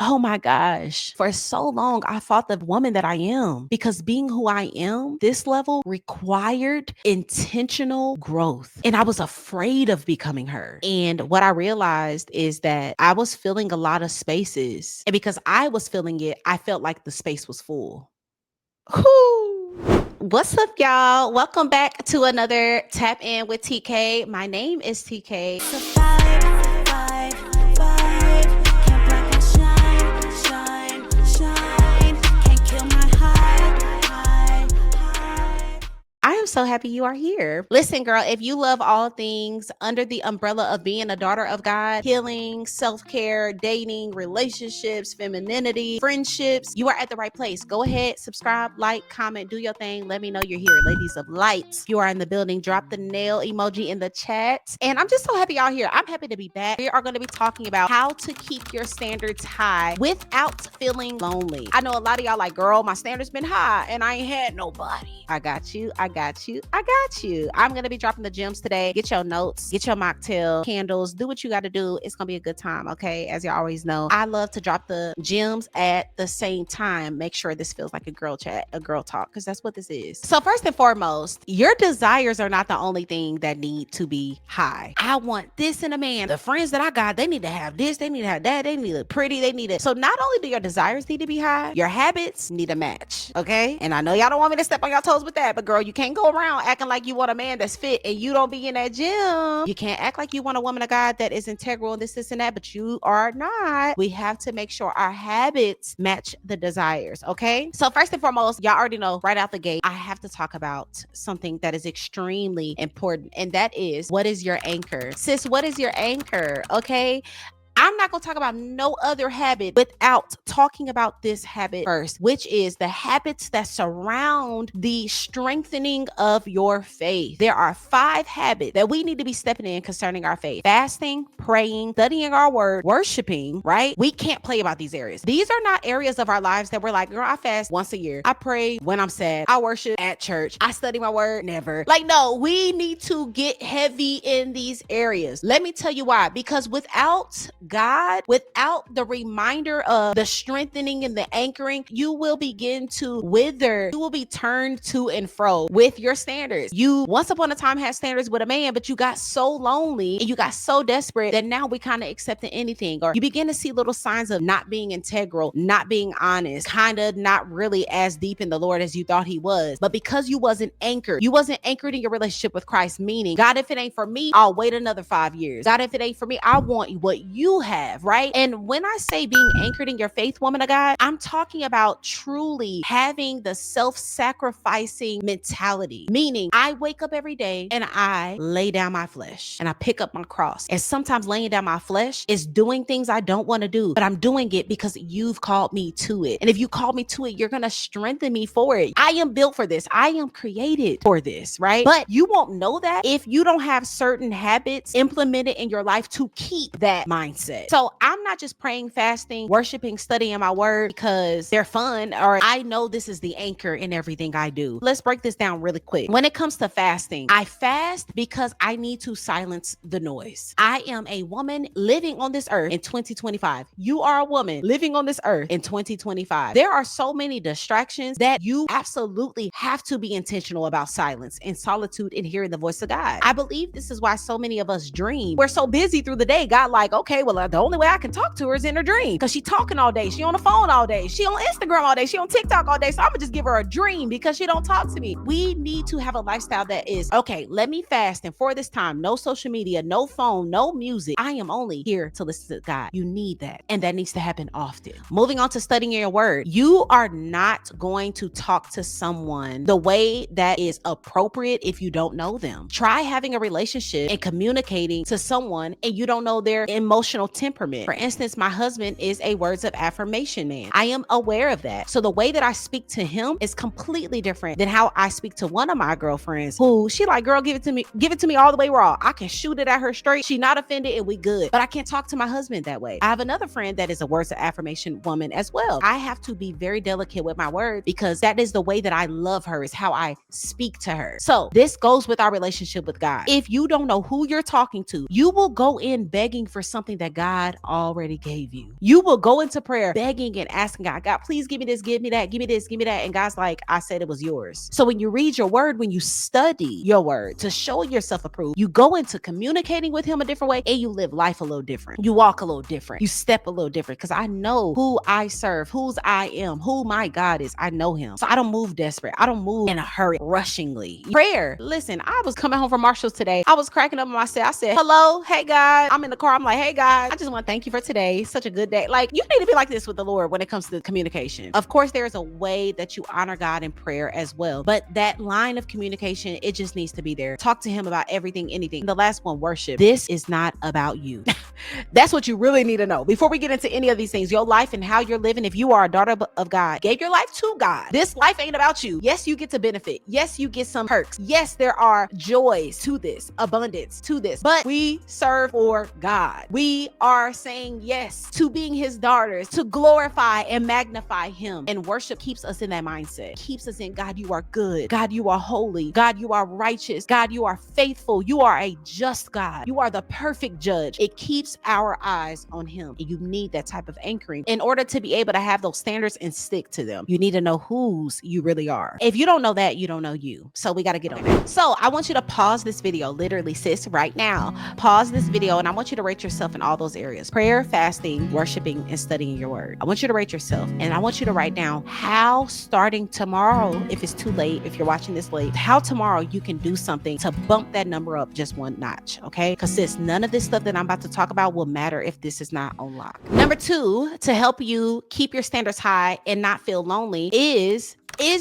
Oh my gosh. For so long, I fought the woman that I am because being who I am, this level required intentional growth. And I was afraid of becoming her. And what I realized is that I was filling a lot of spaces. And because I was filling it, I felt like the space was full. Whew. What's up, y'all? Welcome back to another Tap In with TK. My name is TK. I am so happy you are here. Listen, girl, if you love all things under the umbrella of being a daughter of God, healing, self-care, dating, relationships, femininity, friendships, you are at the right place. Go ahead, subscribe, like, comment, do your thing. Let me know you're here. Ladies of light, if you are in the building, drop the nail emoji in the chat. And I'm just so happy y'all here. I'm happy to be back. We are going to be talking about how to keep your standards high without feeling lonely. I know a lot of y'all like, girl, my standards been high and I ain't had nobody. I got you. I got you. I'm going to be dropping the gems today. Get your notes, get your mocktail, candles, do what you got to do. It's going to be a good time. Okay. As you always know, I love to drop the gems at the same time. Make sure this feels like a girl chat, a girl talk, because that's what this is. So first and foremost, your desires are not the only thing that need to be high. I want this in a man. The friends that I got, they need to have this. They need to have that. They need to look pretty. They need it. So not only do your desires need to be high, your habits need to match. Okay. And I know y'all don't want me to step on your toes with that, but girl, you can't go around acting like you want a man that's fit and you don't be in that gym. You can't act like you want a woman of God that is integral and this and that, but you are not. We have to make sure our habits match the desires. Okay. So first and foremost, y'all already know right out the gate, I have to talk about something that is extremely important. And that is, what is your anchor? Sis, what is your anchor? Okay. I'm not going to talk about no other habit without talking about this habit first, which is the habits that surround the strengthening of your faith. There are 5 habits that we need to be stepping in concerning our faith: fasting, praying, studying our word, worshiping, right? We can't play about these areas. These are not areas of our lives that we're like, girl, I fast once a year. I pray when I'm sad. I worship at church. I study my word. Never. Like, no, we need to get heavy in these areas. Let me tell you why. Because without God, without the reminder of the strengthening and the anchoring, you will begin to wither. You will be turned to and fro with your standards. You once upon a time had standards with a man, but you got so lonely and you got so desperate that now we kind of accepting anything. Or you begin to see little signs of not being integral, not being honest, kind of not really as deep in the Lord as you thought he was. But because you wasn't anchored in your relationship with Christ, meaning, God, if it ain't for me, I'll wait another 5 years. God, if it ain't for me, I want what you have, right? And when I say being anchored in your faith, woman of God, I'm talking about truly having the self-sacrificing mentality, meaning I wake up every day and I lay down my flesh and I pick up my cross. And sometimes laying down my flesh is doing things I don't want to do, but I'm doing it because you've called me to it. And if you called me to it, you're going to strengthen me for it. I am built for this. I am created for this, right? But you won't know that if you don't have certain habits implemented in your life to keep that mindset. So I'm not just praying, fasting, worshiping, studying my word because they're fun, or I know this is the anchor in everything I do. Let's break this down really quick. When it comes to fasting, I fast because I need to silence the noise. I am a woman living on this earth in 2025. You are a woman living on this earth in 2025. There are so many distractions that you absolutely have to be intentional about silence and solitude and hearing the voice of God. I believe this is why so many of us dream. We're so busy through the day. God like, okay, well, the only way I can talk to her is in her dream because she talking all day. She on the phone all day. She on Instagram all day. She on TikTok all day. So I'm gonna just give her a dream because she don't talk to me. We need to have a lifestyle that is, okay, let me fast. And for this time, no social media, no phone, no music. I am only here to listen to God. You need that. And that needs to happen often. Moving on to studying your word. You are not going to talk to someone the way that is appropriate if you don't know them. Try having a relationship and communicating to someone and you don't know their emotional temperament. For instance, my husband is a words of affirmation man. I am aware of that. So the way that I speak to him is completely different than how I speak to one of my girlfriends who she like, girl, give it to me all the way raw. I can shoot it at her straight. She not offended and we good. But I can't talk to my husband that way. I have another friend that is a words of affirmation woman as well. I have to be very delicate with my word because that is the way that I love her, is how I speak to her. So this goes with our relationship with God. If you don't know who you're talking to, you will go in begging for something that that God already gave you. You will go into prayer begging and asking God, God, please give me this, give me that, give me this, give me that. And God's like, I said it was yours. So when you read your word, when you study your word to show yourself approved, you go into communicating with him a different way, and you live life a little different. You walk a little different. You step a little different, because I know who I serve, whose I am, who my God is. I know him. So I don't move desperate. I don't move in a hurry, rushingly. Prayer. Listen, I was coming home from Marshall's today. I was cracking up on myself. I said, hello, hey God. I'm in the car. I'm like, hey God, I just want to thank you for today. Such a good day. Like, you need to be like this with the Lord when it comes to communication. Of course, there is a way that you honor God in prayer as well, but that line of communication, it just needs to be there. Talk to him about everything, anything. The last one, worship. This is not about you. That's what you really need to know. Before we get into any of these things, your life and how you're living, if you are a daughter of God, gave your life to God, this life ain't about you. Yes, you get to benefit. Yes, you get some perks. Yes, there are joys to this, abundance to this, but we serve for God. We are saying yes to being his daughters, to glorify and magnify him. And worship keeps us in that mindset, keeps us in, God, you are good. God, you are holy. God, you are righteous. God, you are faithful. You are a just God. You are the perfect judge. It keeps our eyes on him. And you need that type of anchoring in order to be able to have those standards and stick to them. You need to know whose you really are. If you don't know that, you don't know you. So we got to get on that. So I want you to pause this video, literally, sis, right now. Pause this video, and I want you to rate yourself in all those areas: prayer, fasting, worshiping, and studying your word. I want you to rate yourself, and I want you to write down how, starting tomorrow, if it's too late, if you're watching this late, how tomorrow you can do something to bump that number up just one notch, okay? Because sis, none of this stuff that I'm about to talk about will matter if this is not on lock. Number two, to help you keep your standards high and not feel lonely is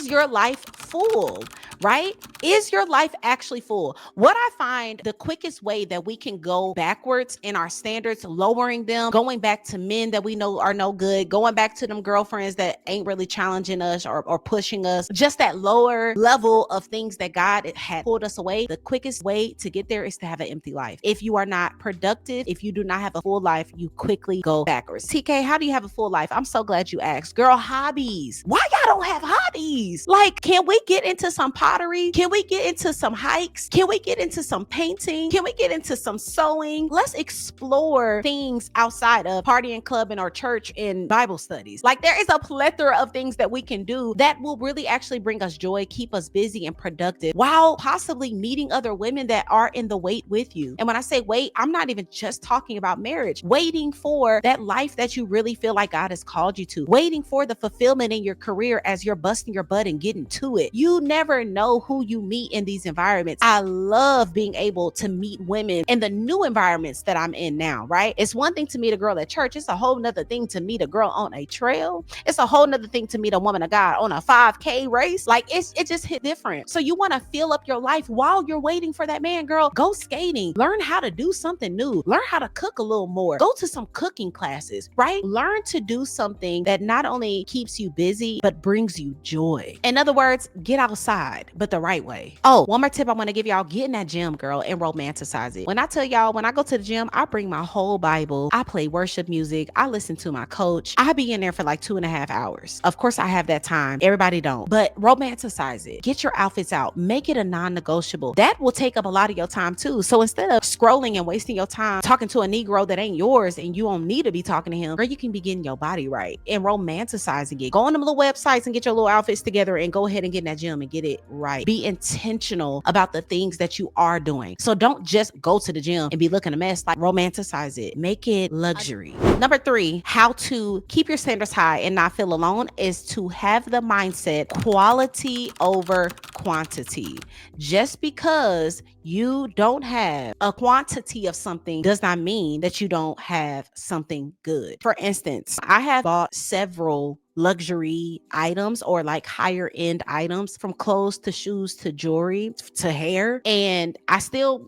your life full, right? Is your life actually full? What I find the quickest way that we can go backwards in our standards, lowering them, going back to men that we know are no good, going back to them girlfriends that ain't really challenging us or pushing us, just that lower level of things that God had pulled us away. The quickest way to get there is to have an empty life. If you are not productive, if you do not have a full life, you quickly go backwards. TK, how do you have a full life? I'm so glad you asked. Girl, hobbies. Why y'all don't have hobbies? Like, can we get into some pottery? Can we get into some hikes? Can we get into some painting? Can we get into some sewing? Let's explore things outside of partying, clubbing, or church and Bible studies. Like, there is a plethora of things that we can do that will really actually bring us joy, keep us busy and productive, while possibly meeting other women that are in the wait with you. And when I say wait, I'm not even just talking about marriage. Waiting for that life that you really feel like God has called you to. Waiting for the fulfillment in your career as you're busting your butt and getting to it. You never know who you meet in these environments. I love being able to meet women in the new environments that I'm in now, right? It's one thing to meet a girl at church. It's a whole nother thing to meet a girl on a trail. It's a whole nother thing to meet a woman of God on a 5K race. Like, it just hit different. So you want to fill up your life while you're waiting for that man. Girl, go skating. Learn how to do something new. Learn how to cook a little more. Go to some cooking classes, right? Learn to do something that not only keeps you busy, but brings you joy. In other words, get outside, but the right way. Oh, one more tip I want to give y'all: get in that gym, girl, and romanticize it. When I tell y'all, when I go to the gym, I bring my whole Bible. I play worship music. I listen to my coach. I be in there for like 2.5 hours. Of course, I have that time. Everybody don't, but romanticize it. Get your outfits out. Make it a non-negotiable. That will take up a lot of your time too. So instead of scrolling and wasting your time talking to a Negro that ain't yours and you don't need to be talking to him, girl, you can be getting your body right and romanticizing it. Go on them little websites and get your little outfits together and go ahead and get in that gym and get it right. Be intentional about the things that you are doing. So don't just go to the gym and be looking a mess. Like, romanticize it. Make it luxury. Number three, how to keep your standards high and not feel alone is to have the mindset quality over quantity. Just because you don't have a quantity of something does not mean that you don't have something good. For instance, I have bought several luxury items or like higher end items, from clothes to shoes to jewelry to hair. And I still,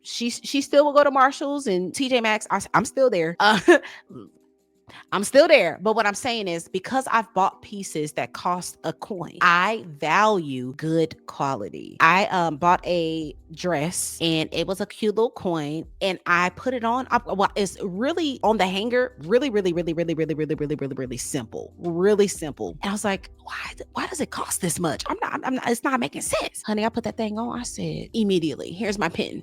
she still will go to Marshall's and TJ Maxx. I'm still there. I'm still there. But what I'm saying is, because I've bought pieces that cost a coin, I value good quality. I bought a dress and it was a cute little coin and I put it on. It's really on the hanger, really simple, really simple. And I was like, why does it cost this much? I'm not, it's not making sense. Honey, I put that thing on. I said, immediately, here's my pen.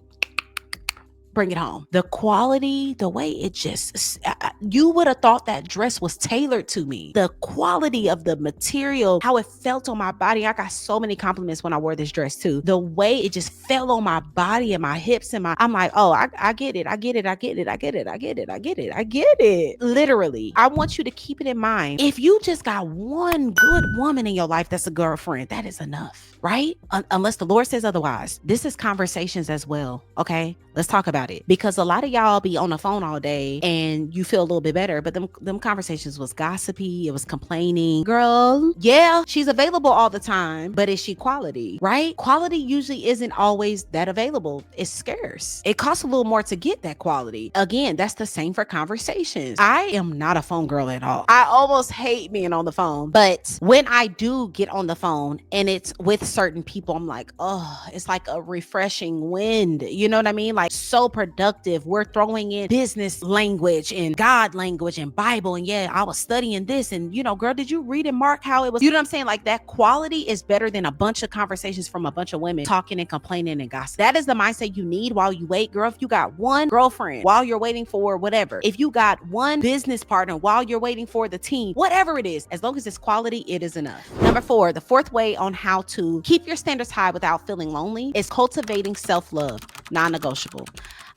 bring it home. The quality, the way it just, you would have thought that dress was tailored to me. The quality of the material, how it felt on my body. I got so many compliments when I wore this dress too. The way it just fell on my body and my hips and I'm like, oh, I get it. I get it. I get it. I get it. I get it. I get it. I get it. Literally. I want you to keep it in mind. If you just got one good woman in your life that's a girlfriend, that is enough, right? Unless the Lord says otherwise. This is conversations as well, okay? Let's talk about it. Because a lot of y'all be on the phone all day and you feel a little bit better, but them conversations was gossipy, it was complaining. Girl, yeah, she's available all the time, but is she quality, right? Quality usually isn't always that available. It's scarce. It costs a little more to get that quality. Again, that's the same for conversations. I am not a phone girl at all. I almost hate being on the phone, but when I do get on the phone and it's with certain people, I'm like, oh, it's like a refreshing wind. You know what I mean? Like, so productive. We're throwing in business language and God language and Bible. And yeah, I was studying this. And you know, girl, did you read in Mark how it was? You know what I'm saying? Like, that quality is better than a bunch of conversations from a bunch of women talking and complaining and gossip. That is the mindset you need while you wait. Girl, if you got one girlfriend while you're waiting for whatever, if you got one business partner while you're waiting for the team, whatever it is, as long as it's quality, it is enough. Number 4, the fourth way on how to keep your standards high without feeling lonely is cultivating self-love, non-negotiable.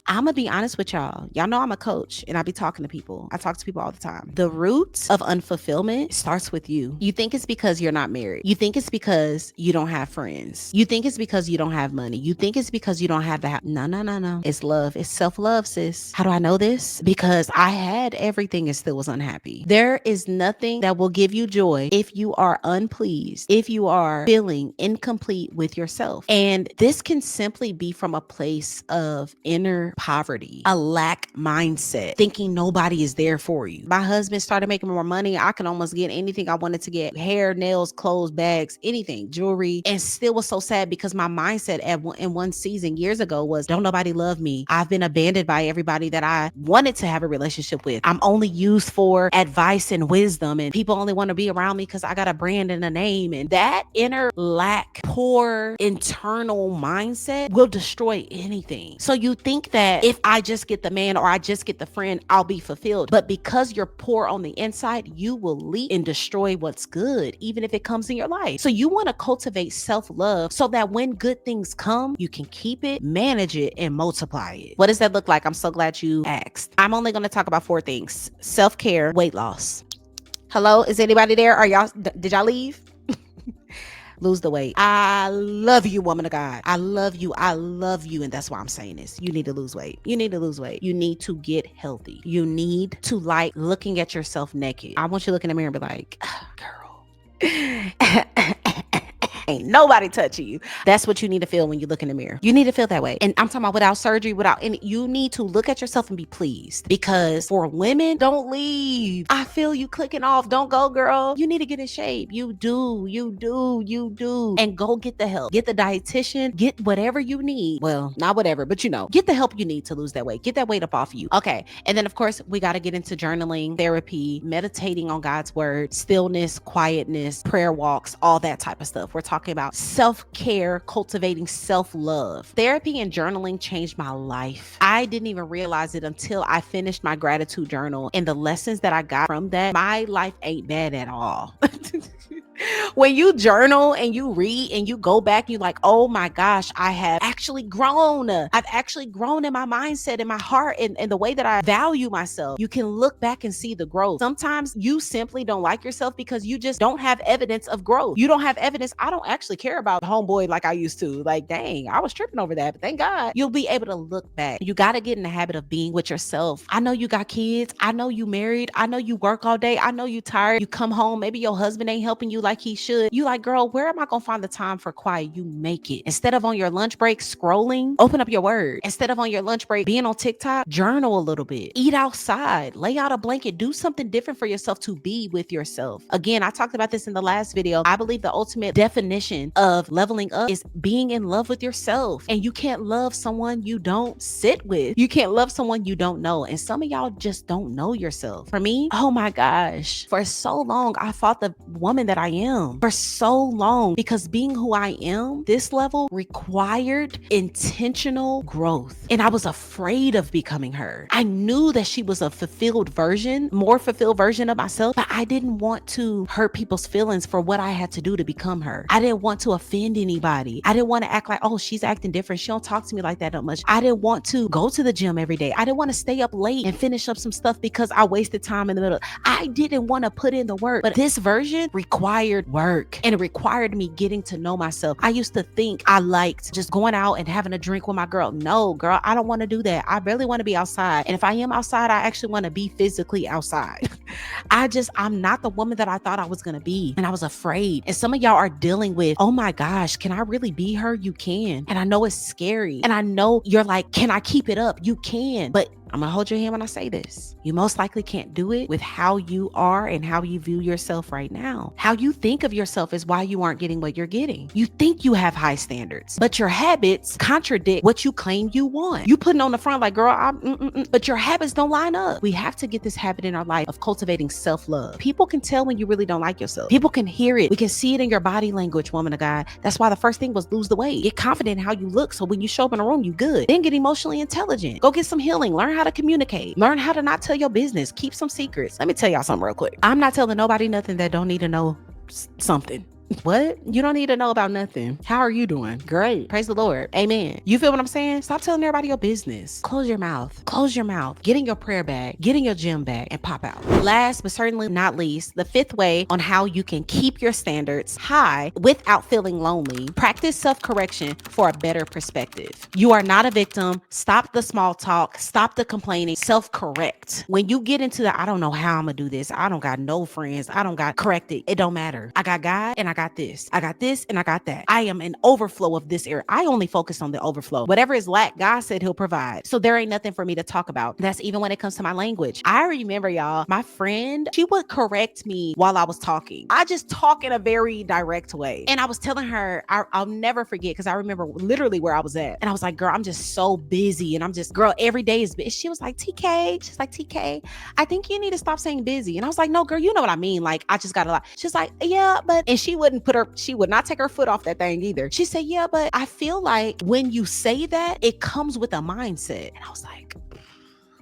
I'm gonna be honest with y'all. Y'all know I'm a coach and I be talking to people. I talk to people all the time. The root of unfulfillment starts with you. You think it's because you're not married. You think it's because you don't have friends. You think it's because you don't have money. You think it's because you don't have the house. No. It's love. It's self-love, sis. How do I know this? Because I had everything and still was unhappy. There is nothing that will give you joy if you are unpleased, if you are feeling incomplete with yourself. And this can simply be from a place of inner poverty, a lack mindset, thinking nobody is there for you. My husband started making more money. I could almost get anything I wanted to get: hair, nails, clothes, bags, anything, jewelry, and still was so sad because my mindset in one season years ago was, don't nobody love me. I've been abandoned by everybody that I wanted to have a relationship with. I'm only used for advice and wisdom, and people only want to be around me because I got a brand and a name. And that inner lack, poor internal mindset will destroy anything. So you think that if I just get the man or I just get the friend, I'll be fulfilled. But because you're poor on the inside, you will leak and destroy what's good, even if it comes in your life. So you want to cultivate self-love so that when good things come, you can keep it, manage it, and multiply it. What does that look like? I'm so glad you asked. I'm only going to talk about 4 things: self-care, weight loss. Hello, is anybody there? Did y'all leave? Lose the weight. I love you, woman of God. I love you. And that's why I'm saying this. You need to lose weight. You need to lose weight. You need to get healthy. You need to like looking at yourself naked. I want you to look in the mirror and be like, girl. Ain't nobody touching you. That's what you need to feel when you look in the mirror. You need to feel that way. And I'm talking about without surgery, without any, you need to look at yourself and be pleased. Because for women, don't leave. I feel you clicking off. Don't go, girl. You need to get in shape. You do. And go get the help. Get the dietitian. Get whatever you need. Well, not whatever, but get the help you need to lose that weight. Get that weight up off of you. Okay. And then of course, we got to get into journaling, therapy, meditating on God's word, stillness, quietness, prayer walks, all that type of stuff. We're talking about self-care, cultivating self-love. Therapy and journaling changed my life. I didn't even realize it until I finished my gratitude journal, and the lessons that I got from that, my life ain't bad at all. When you journal and you read and you go back, you're like, oh my gosh, I have actually grown. I've actually grown in my mindset, in my heart, and the way that I value myself. You can look back and see the growth. Sometimes you simply don't like yourself because you just don't have evidence of growth. You don't have evidence. I don't actually care about homeboy like I used to. Like, dang, I was tripping over that, but thank God. You'll be able to look back. You got to get in the habit of being with yourself. I know you got kids. I know you married. I know you work all day. I know you tired. You come home, maybe your husband ain't helping you like he should. You like, girl, where am I gonna find the time for quiet? You make it. Instead of on your lunch break scrolling, open up your word. Instead of on your lunch break being on TikTok, journal a little bit. Eat outside. Lay out a blanket. Do something different for yourself to be with yourself. Again, I talked about this in the last video. I believe the ultimate definition of leveling up is being in love with yourself. And you can't love someone you don't sit with. You can't love someone you don't know. And some of y'all just don't know yourself. For me, oh my gosh, for so long, I fought the woman that I am. For so long, because being who I am, this level required deserved intentional growth. And I was afraid of becoming her. I knew that she was a more fulfilled version of myself, but I didn't want to hurt people's feelings for what I had to do to become her. I didn't want to offend anybody. I didn't want to act like, oh, she's acting different. She don't talk to me like that much. I didn't want to go to the gym every day. I didn't want to stay up late and finish up some stuff because I wasted time in the middle. I didn't want to put in the work, but this version required work, and it required me getting to know myself. I used to think I liked just going out and having a drink with my girl. No, girl, I don't want to do that. I barely want to be outside. And if I am outside, I actually want to be physically outside. I'm not the woman that I thought I was going to be. And I was afraid. And some of y'all are dealing with, oh my gosh, can I really be her? You can. And I know it's scary. And I know you're like, can I keep it up? You can. But I'm gonna hold your hand when I say this. You most likely can't do it with how you are and how you view yourself right now. How you think of yourself is why you aren't getting what you're getting. You think you have high standards, but your habits contradict what you claim you want. You putting on the front like, girl, but your habits don't line up. We have to get this habit in our life of cultivating self-love. People can tell when you really don't like yourself. People can hear it. We can see it in your body language, woman of God. That's why the first thing was lose the weight. Get confident in how you look, so when you show up in a room, you good. Then get emotionally intelligent. Go get some healing. Learn how to communicate. Learn how to not tell your business. Keep some secrets. Let me tell y'all something real quick. I'm not telling nobody nothing that don't need to know something. What? You don't need to know about nothing. How are you doing? Great. Praise the Lord. Amen. You feel what I'm saying? Stop telling everybody your business. Close your mouth. Close your mouth. Get in your prayer bag. Get in your gym bag and pop out. Last but certainly not least, the fifth way on how you can keep your standards high without feeling lonely. Practice self-correction for a better perspective. You are not a victim. Stop the small talk. Stop the complaining. Self-correct. When you get into the, I don't know how I'm gonna do this. I don't got no friends. I don't got corrected. It don't matter. I got God and I got this. I got this and I got that. I am an overflow of this area. I only focus on the overflow. Whatever is lack, God said he'll provide. So there ain't nothing for me to talk about. That's even when it comes to my language. I remember, y'all, my friend, she would correct me while I was talking. I just talk in a very direct way. And I was telling her, I'll never forget, because I remember literally where I was at. And I was like, girl, I'm just so busy. And I'm just, girl, every day is busy. She was like, TK, I think you need to stop saying busy. And I was like, no, girl, you know what I mean? Like, I just got a lot. She's like, yeah, but, and she would not take her foot off that thing either. She said, yeah, but I feel like when you say that, it comes with a mindset. And I was like,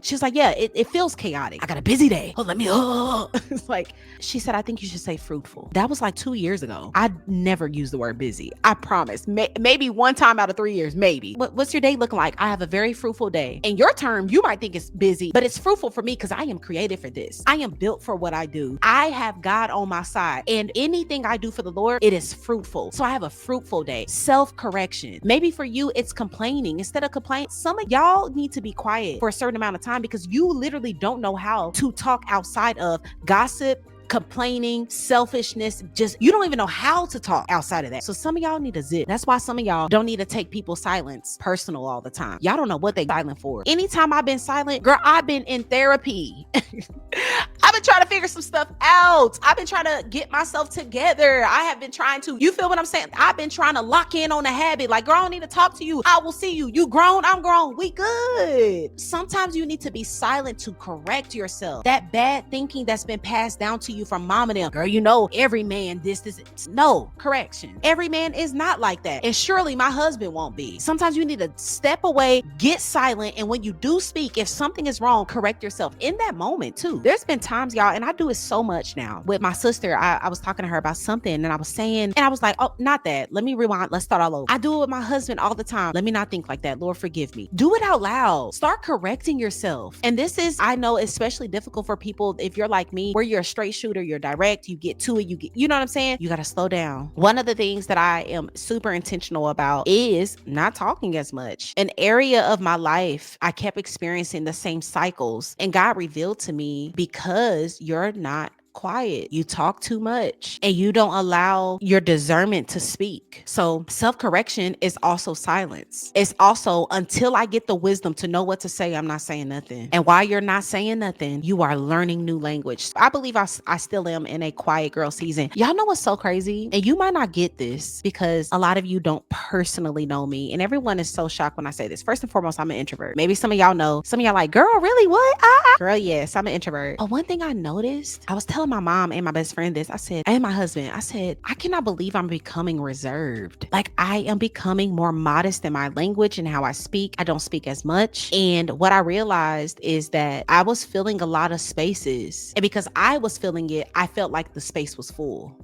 she's like, yeah, it feels chaotic. I got a busy day. It's like, she said, I think you should say fruitful. That was like 2 years ago. I never used the word busy. I promise. Maybe one time out of 3 years, maybe. What's your day looking like? I have a very fruitful day. In your term, you might think it's busy, but it's fruitful for me because I am created for this. I am built for what I do. I have God on my side, and anything I do for the Lord, it is fruitful. So I have a fruitful day. Self-correction. Maybe for you, it's complaining. Instead of complaining, some of y'all need to be quiet for a certain amount of time, because you literally don't know how to talk outside of gossip, complaining, selfishness. Just, you don't even know how to talk outside of that. So some of y'all need a zip. That's why some of y'all don't need to take people's silence personal all the time. Y'all don't know what they silent for. Anytime I've been silent, girl, I've been in therapy. I've been trying to figure some stuff out. I've been trying to get myself together. I have been trying to, you feel what I'm saying? I've been trying to lock in on a habit. Like, girl, I don't need to talk to you. I will see you. You grown, I'm grown. We good. Sometimes you need to be silent to correct yourself. That bad thinking that's been passed down to you from mom and them. Girl, you know, every man this. No, correction. Every man is not like that. And surely my husband won't be. Sometimes you need to step away, get silent. And when you do speak, if something is wrong, correct yourself in that moment too. There's been times, y'all, and I do it so much now. With my sister, I was talking to her about something, and I was saying, and I was like, oh, not that. Let me rewind. Let's start all over. I do it with my husband all the time. Let me not think like that. Lord, forgive me. Do it out loud. Start correcting yourself. And this is, I know, especially difficult for people if you're like me, where you're a straight shooter, you're direct, you get to it, you know what I'm saying? You got to slow down. One of the things that I am super intentional about is not talking as much. An area of my life, I kept experiencing the same cycles, and God revealed to me, because you're not quiet. You talk too much and you don't allow your discernment to speak. So self-correction is also silence. It's also, until I get the wisdom to know what to say, I'm not saying nothing. And while you're not saying nothing, you are learning new language. I believe I still am in a quiet girl season. Y'all know what's so crazy? And you might not get this because a lot of you don't personally know me. And everyone is so shocked when I say this. First and foremost, I'm an introvert. Maybe some of y'all know. Some of y'all like, girl, really? What? Girl, yes, I'm an introvert. But one thing I noticed, I was telling telling my mom and my best friend this. I said, and my husband, I said, I cannot believe I'm becoming reserved. Like, I am becoming more modest in my language and how I speak. I don't speak as much. And what I realized is that I was filling a lot of spaces. And because I was filling it, I felt like the space was full.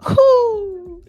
Whew.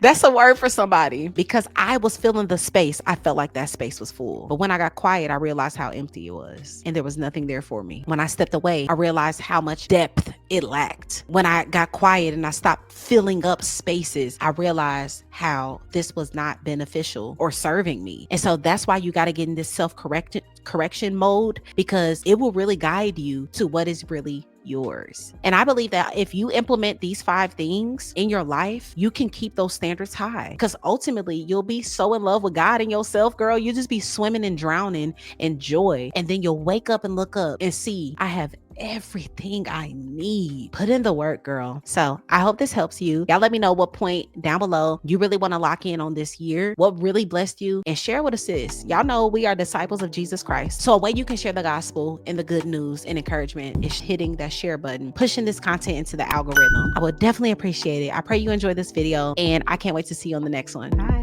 That's a word for somebody. Because I was filling the space, I felt like that space was full. But when I got quiet, I realized how empty it was. And there was nothing there for me. When I stepped away, I realized how much depth it lacked. When I got quiet and I stopped filling up spaces, I realized how this was not beneficial or serving me. And so that's why you got to get in this self-correction mode, because it will really guide you to what is really yours. And I believe that if you implement these 5 things in your life, you can keep those standards high, because ultimately you'll be so in love with God and yourself, girl. You'll just be swimming and drowning in joy. And then you'll wake up and look up and see, I have everything I need. Put in the work, girl. So I hope this helps you. Y'all let me know what point down below you really want to lock in on this year, what really blessed you, and share with us, sis. Y'all know we are disciples of Jesus Christ. So a way you can share the gospel and the good news and encouragement is hitting that share button, pushing this content into the algorithm. I would definitely appreciate it. I pray you enjoyed this video, and I can't wait to see you on the next one. Bye.